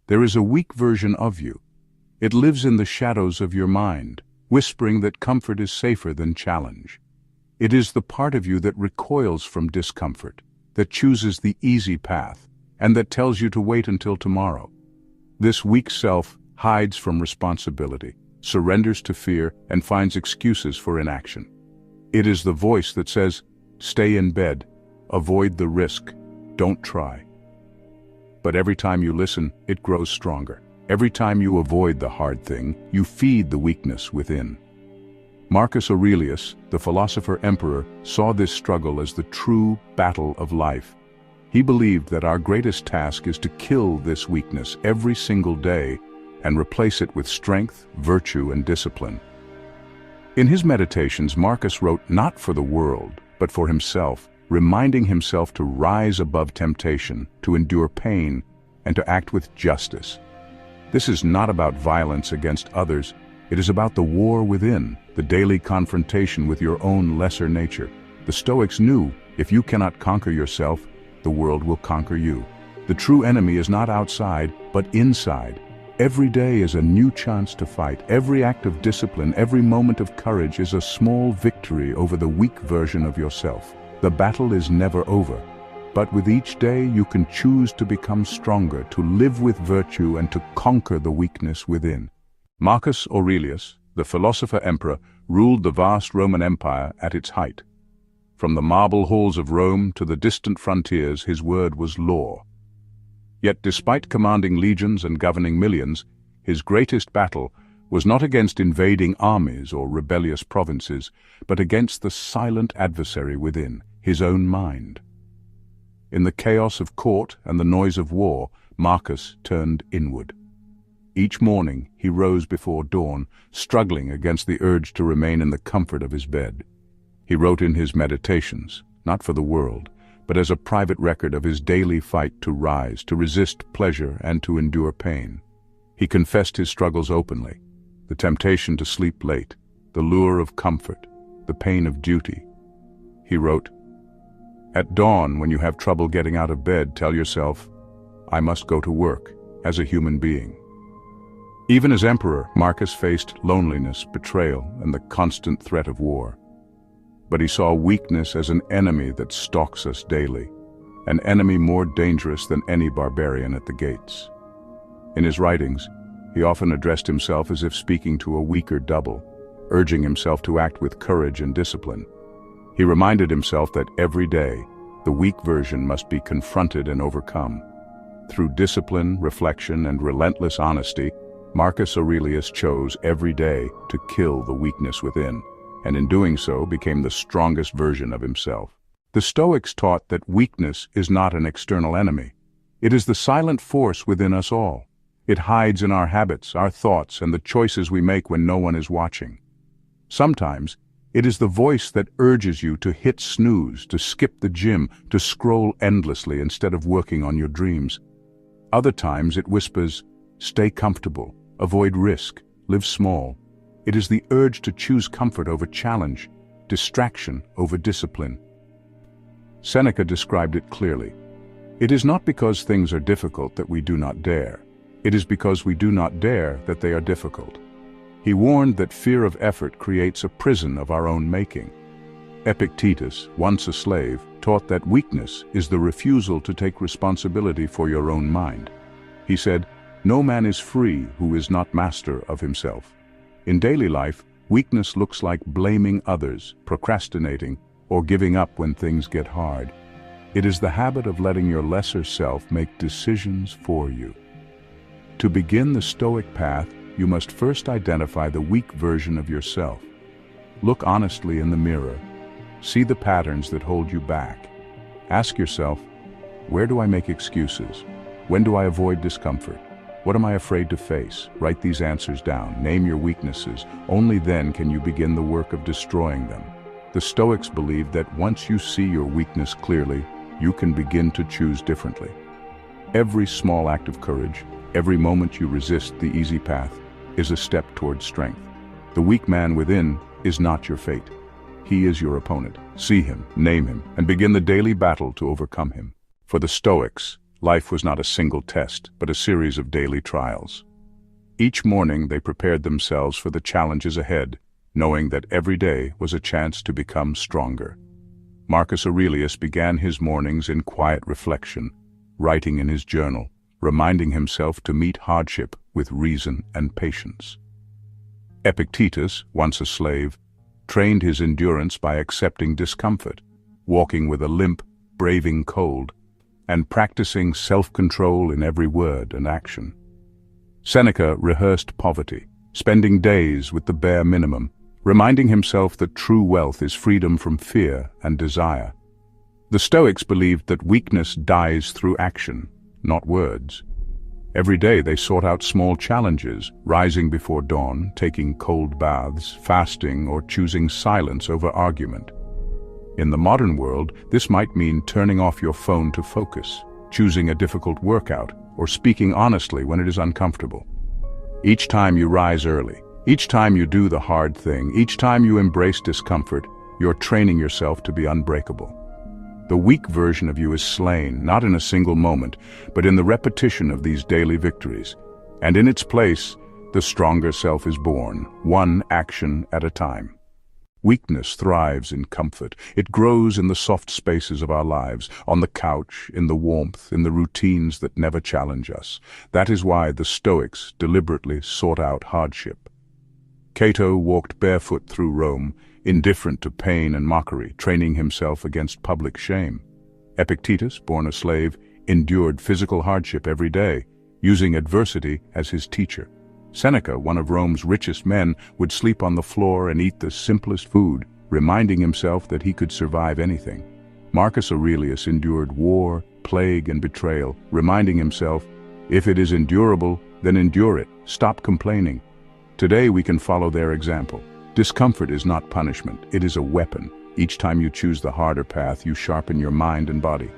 There is a weak version of you. It lives in the shadows of your mind, whispering that comfort is safer than challenge. It is the part of you that recoils from discomfort, that chooses the easy path, and that tells you to wait until tomorrow. This weak self hides from responsibility, surrenders to fear, and finds excuses for inaction. It is the voice that says, "Stay in bed, avoid the risk, don't try." But every time you listen, it grows stronger. Every time you avoid the hard thing, you feed the weakness within. Marcus Aurelius, the philosopher emperor, saw this struggle as the true battle of life. He believed that our greatest task is to kill this weakness every single day and replace it with strength, virtue, and discipline. In his meditations, Marcus wrote not for the world, but for himself, reminding himself to rise above temptation, to endure pain, and to act with justice. This is not about violence against others. It is about the war within, the daily confrontation with your own lesser nature. The Stoics knew, if you cannot conquer yourself, the world will conquer you. The true enemy is not outside, but inside. Every day is a new chance to fight. Every act of discipline, every moment of courage is a small victory over the weak version of yourself. The battle is never over. But with each day you can choose to become stronger, to live with virtue, and to conquer the weakness within. Marcus Aurelius, the philosopher emperor, ruled the vast Roman Empire at its height. From the marble halls of Rome to the distant frontiers, his word was law. Yet despite commanding legions and governing millions, his greatest battle was not against invading armies or rebellious provinces, but against the silent adversary within, his own mind. In the chaos of court and the noise of war, Marcus turned inward. Each morning he rose before dawn, struggling against the urge to remain in the comfort of his bed. He wrote in his meditations, not for the world, but as a private record of his daily fight to rise, to resist pleasure, and to endure pain. He confessed his struggles openly, the temptation to sleep late, the lure of comfort, the pain of duty. He wrote, "At dawn, when you have trouble getting out of bed, tell yourself, 'I must go to work,' as a human being." Even as emperor, Marcus faced loneliness, betrayal, and the constant threat of war. But he saw weakness as an enemy that stalks us daily, an enemy more dangerous than any barbarian at the gates. In his writings, he often addressed himself as if speaking to a weaker double, urging himself to act with courage and discipline. He reminded himself that every day, the weak version must be confronted and overcome. Through discipline, reflection, and relentless honesty, Marcus Aurelius chose every day to kill the weakness within, and in doing so became the strongest version of himself. The Stoics taught that weakness is not an external enemy. It is the silent force within us all. It hides in our habits, our thoughts, and the choices we make when no one is watching. Sometimes, it is the voice that urges you to hit snooze, to skip the gym, to scroll endlessly instead of working on your dreams. Other times it whispers, "Stay comfortable, avoid risk, live small." It is the urge to choose comfort over challenge, distraction over discipline. Seneca described it clearly. It is not because things are difficult that we do not dare. It is because we do not dare that they are difficult. He warned that fear of effort creates a prison of our own making. Epictetus, once a slave, taught that weakness is the refusal to take responsibility for your own mind. He said, "No man is free who is not master of himself." In daily life, weakness looks like blaming others, procrastinating, or giving up when things get hard. It is the habit of letting your lesser self make decisions for you. To begin the Stoic path, you must first identify the weak version of yourself. Look honestly in the mirror. See the patterns that hold you back. Ask yourself, where do I make excuses? When do I avoid discomfort? What am I afraid to face? Write these answers down. Name your weaknesses. Only then can you begin the work of destroying them. The Stoics believed that once you see your weakness clearly, you can begin to choose differently. Every small act of courage, every moment you resist the easy path, is a step towards strength. The weak man within is not your fate. He is your opponent. See him, name him, and begin the daily battle to overcome him. For the Stoics, Life was not a single test, but a series of daily trials. Each morning they prepared themselves for the challenges ahead, knowing that every day was a chance to become stronger. Marcus Aurelius began his mornings in quiet reflection, writing in his journal, reminding himself to meet hardship with reason and patience. Epictetus, once a slave, trained his endurance by accepting discomfort, walking with a limp, braving cold, and practicing self-control in every word and action. Seneca rehearsed poverty, spending days with the bare minimum, reminding himself that true wealth is freedom from fear and desire. The Stoics believed that weakness dies through action, not words. Every day they sought out small challenges, rising before dawn, taking cold baths, fasting, or choosing silence over argument. In the modern world, this might mean turning off your phone to focus, choosing a difficult workout, or speaking honestly when it is uncomfortable. Each time you rise early, each time you do the hard thing, each time you embrace discomfort, you're training yourself to be unbreakable. The weak version of you is slain, not in a single moment, but in the repetition of these daily victories. And in its place, the stronger self is born, one action at a time. Weakness thrives in comfort. It grows in the soft spaces of our lives, on the couch, in the warmth, in the routines that never challenge us. That is why the Stoics deliberately sought out hardship. Cato walked barefoot through Rome, indifferent to pain and mockery, training himself against public shame. Epictetus, born a slave, endured physical hardship every day, using adversity as his teacher. Seneca, one of Rome's richest men, would sleep on the floor and eat the simplest food, reminding himself that he could survive anything. Marcus Aurelius endured war, plague, and betrayal, reminding himself, if it is endurable, then endure it. Stop complaining. Today we can follow their example. Discomfort is not punishment, it is a weapon. Each time you choose the harder path, you sharpen your mind and body.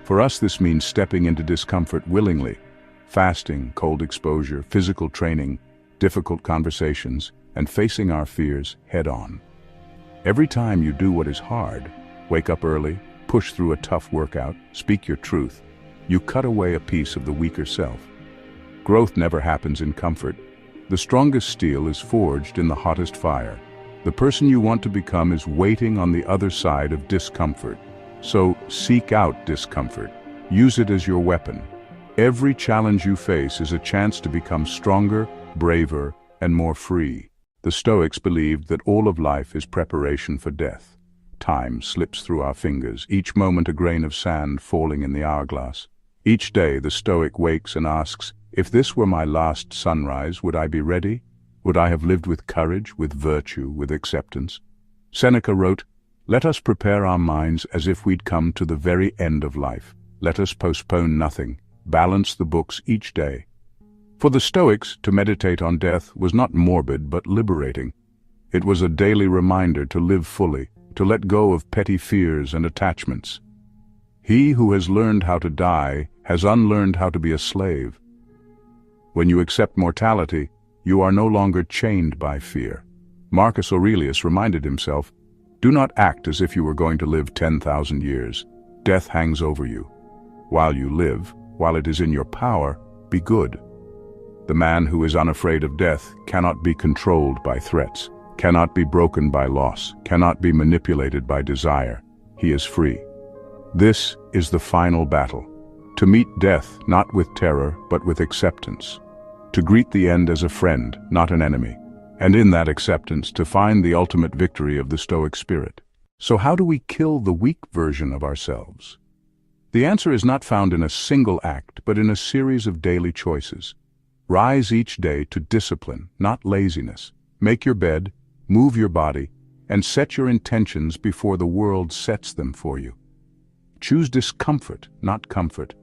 For us, this means stepping into discomfort willingly. Fasting, cold exposure, physical training, difficult conversations, and facing our fears head-on. Every time you do what is hard, wake up early, push through a tough workout, speak your truth, you cut away a piece of the weaker self. Growth never happens in comfort. The strongest steel is forged in the hottest fire. The person you want to become is waiting on the other side of discomfort. So seek out discomfort. Use it as your weapon. Every challenge you face is a chance to become stronger, braver, and more free. The Stoics believed that all of life is preparation for death. Time slips through our fingers, each moment a grain of sand falling in the hourglass. Each day the Stoic wakes and asks, if this were my last sunrise, would I be ready? Would I have lived with courage, with virtue, with acceptance? Seneca wrote, let us prepare our minds as if we'd come to the very end of life. Let us postpone nothing. Balance the books each day. For the Stoics, to meditate on death was not morbid but liberating. It was a daily reminder to live fully, to let go of petty fears and attachments. He who has learned how to die has unlearned how to be a slave. When you accept mortality, you are no longer chained by fear. Marcus Aurelius reminded himself, do not act as if you were going to live 10,000 years. Death hangs over you. While you live, while it is in your power, be good. The man who is unafraid of death cannot be controlled by threats, cannot be broken by loss, cannot be manipulated by desire. He is free. This is the final battle. To meet death not with terror, but with acceptance. To greet the end as a friend, not an enemy. And in that acceptance, to find the ultimate victory of the Stoic spirit. So how do we kill the weak version of ourselves? The answer is not found in a single act, but in a series of daily choices. Rise each day to discipline, not laziness. Make your bed, move your body, and set your intentions before the world sets them for you. Choose discomfort, not comfort.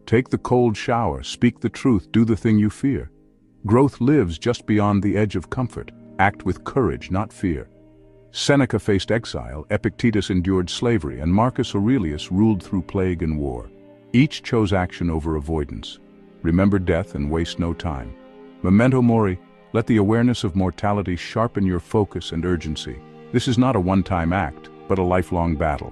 Take the cold shower, speak the truth, do the thing you fear. Growth lives just beyond the edge of comfort. Act with courage, not fear. Seneca faced exile, Epictetus endured slavery, and Marcus Aurelius ruled through plague and war. Each chose action over avoidance. Remember death and waste no time. Memento mori, let the awareness of mortality sharpen your focus and urgency. This is not a one-time act, but a lifelong battle.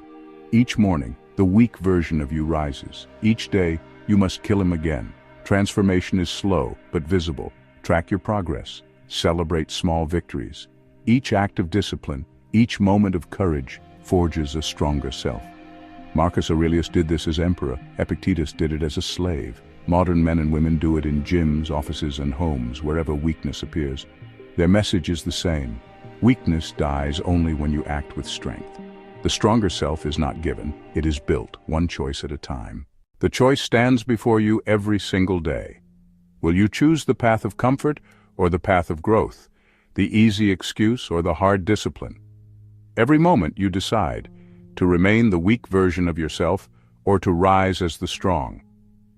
Each morning, the weak version of you rises. Each day, you must kill him again. Transformation is slow, but visible. Track your progress. Celebrate small victories. Each act of discipline, each moment of courage, forges a stronger self. Marcus Aurelius did this as emperor. Epictetus did it as a slave. Modern men and women do it in gyms, offices, and homes, wherever weakness appears. Their message is the same. Weakness dies only when you act with strength. The stronger self is not given, it is built, one choice at a time. The choice stands before you every single day. Will you choose the path of comfort or the path of growth? The easy excuse or the hard discipline? Every moment you decide to remain the weak version of yourself or to rise as the strong.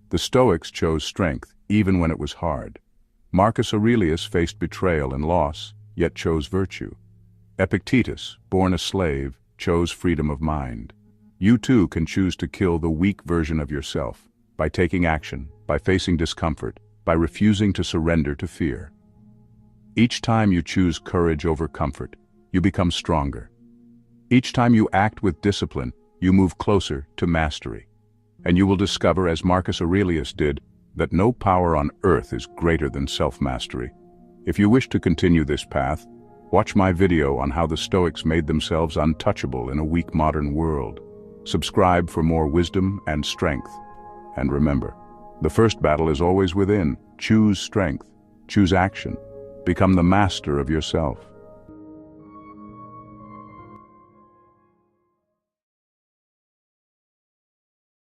The Stoics chose strength, even when it was hard. Marcus Aurelius faced betrayal and loss, yet chose virtue. Epictetus, born a slave, chose freedom of mind. You too can choose to kill the weak version of yourself by taking action, by facing discomfort, by refusing to surrender to fear. Each time you choose courage over comfort, you become stronger. Each time you act with discipline, you move closer to mastery. And you will discover, as Marcus Aurelius did, that no power on earth is greater than self-mastery. If you wish to continue this path, watch my video on how the Stoics made themselves untouchable in a weak modern world. Subscribe for more wisdom and strength. And remember, the first battle is always within. Choose strength. Choose action. Become the master of yourself.